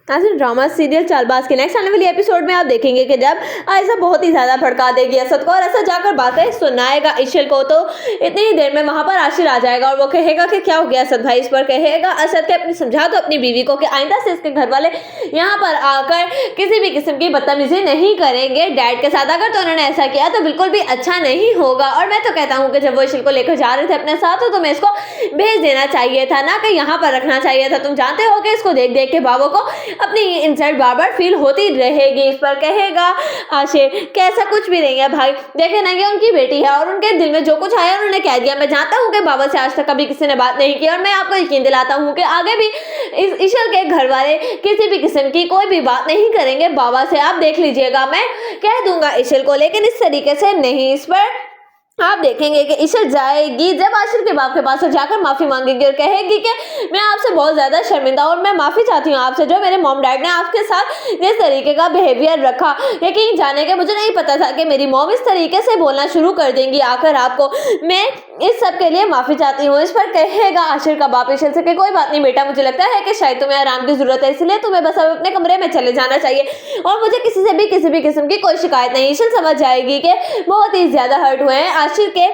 ऐसे drama serial Chaalbaaz के next आने वाली एपिसोड में आप देखेंगे कि जब आयशा बहुत ही ज्यादा भड़का देगी असद को और असद जाकर बातें सुनाएगा इशल को, तो इतनी ही देर में वहां पर आशिर आ जाएगा और वो कहेगा कि क्या हो गया असद भाई। इस पर कहेगा असद के अपनी समझा दो अपनी बीवी को कि आइंदा से इसके घर वाले यहाँ पर आकर किसी भी किस्म की बदतमीजी नहीं करेंगे डैड के साथ। अगर तो उन्होंने ऐसा किया तो बिल्कुल भी अच्छा नहीं होगा। और मैं तो कहता हूँ कि जब वो इशल को लेकर जा रहे थे अपने साथ तो तुम्हें इसको भेज देना चाहिए था, ना कि यहाँ पर रखना चाहिए था। तुम जानते हो कि इसको देख देख के बाबू को अपनी इंसल्ट बार बार फील होती रहेगी। इस पर कहेगा आशिर कैसा कुछ भी नहीं है भाई, देखे ना ये उनकी बेटी है और उनके दिल में जो कुछ आया उन्होंने कह दिया। मैं जानता हूँ कि बाबा से आज तक कभी किसी ने बात नहीं की और मैं आपको यकीन दिलाता हूँ कि आगे भी इस इशल के घर वाले किसी भी किस्म की कोई भी बात नहीं करेंगे बाबा से, आप देख लीजिएगा। मैं कह दूंगा इशल को, लेकिन इस तरीके से नहीं। इस पर आप देखेंगे कि इशल जाएगी जब आशिर के बाप के पास जाकर माफी मांगेगी और कहेगी कि मैं आपसे बहुत ज्यादा शर्मिंदा और मैं माफी चाहती हूँ आपसे, जो मेरे मॉम डैड ने आपके साथ जिस तरीके का बिहेवियर रखा, यकीन जाने के मुझे नहीं पता था कि मेरी मॉम इस तरीके से बोलना शुरू कर देंगी आकर आपको। मैं इस सब के लिए माफी चाहती हूँ। इस पर कहेगा आशिर का बाप इशल से कि कोई बात नहीं बेटा, मुझे लगता है कि शायद तुम्हें आराम की जरूरत है, इसलिए तुम्हें बस अब अपने कमरे में चले जाना चाहिए और मुझे किसी से भी किसी भी किस्म की कोई शिकायत नहीं। इशल समझ जाएगी कि बहुत ही ज्यादा हर्ट हुए हैं आशिर के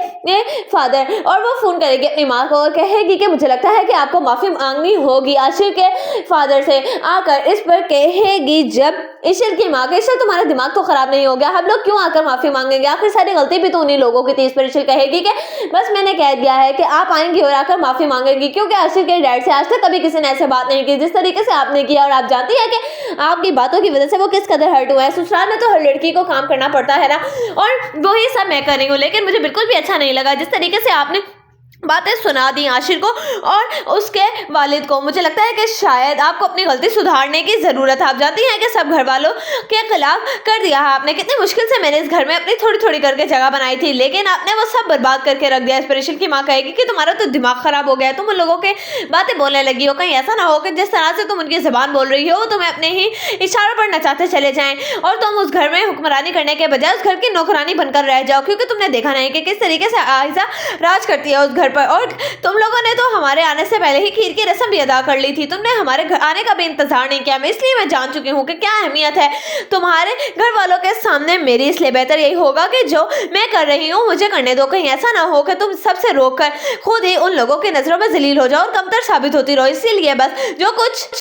फादर और वो फोन करेगी अपनी माँ को और कहेगी कि मुझे लगता है कि आपको माफी मांगनी होगी आशिर के फादर से आकर। इस पर कहेगी जब इशल की माँ के इशल तुम्हारा दिमाग तो खराब नहीं हो गया, हम लोग क्यों आकर माफी मांगेंगे, आखिर सारी गलती भी तो उन्हीं लोगों की थी। इस पर इशल कहेगी कि बस मैंने कह दिया है कि आप आएंगी और आकर माफी मांगेगी, क्योंकि आशिर के डैड से आज तक कभी किसी ने ऐसे बात नहीं की जिस तरीके से आपने किया और आप जानती है कि आपकी बातों की वजह से वो किस कदर हर्ट हुआ है। ससुराल में तो हर लड़की को काम करना पड़ता है ना, और वही सब मैं कर रही हूँ, लेकिन मुझे बिल्कुल भी अच्छा नहीं लगा जिस तरीके से आपने बातें सुना दी आशिर को और उसके वालिद को। मुझे लगता है कि शायद आपको अपनी गलती सुधारने की जरूरत है। आप जानती हैं कि सब घर वालों के खिलाफ कर दिया है आपने, कितनी मुश्किल से मैंने इस घर में अपनी थोड़ी थोड़ी करके जगह बनाई थी, लेकिन आपने वो सब बर्बाद करके रख दिया। इंस्पिरेशन की माँ कहेगी कि तुम्हारा तो दिमाग खराब हो गया, तुम उन लोगों के बातें बोलने लगी हो, कहीं ऐसा ना हो कि जिस तरह से तुम उनकी जबान बोल रही हो तुम्हें अपने ही इशारों पर नचाते चले जाएं और तुम उस घर में हुक्मरानी करने के बजाय उस घर की नौकरानी बनकर रह जाओ, क्योंकि तुमने देखा नहीं कि किस तरीके से आयशा राज करती है उस घर पर। और तुम लोगों ने तो हमारे आने से पहले ही खीर की रस्म भी अदा कर ली थी, तुमने हमारे घर आने का भी इंतजार नहीं किया। इसलिए मैं जान चुकी हूँ कि क्या अहमियत है तुम्हारे घर वालों के सामने मेरी, इसलिए बेहतर यही होगा कि जो मैं कर रही हूँ मुझे करने दो, कहीं ऐसा ना हो कि तुम सबसे रोक कर खुद ही उन लोगों की नजरों में जलील हो जाओ और कमतर साबित होती रहो। इसीलिए बस जो कुछ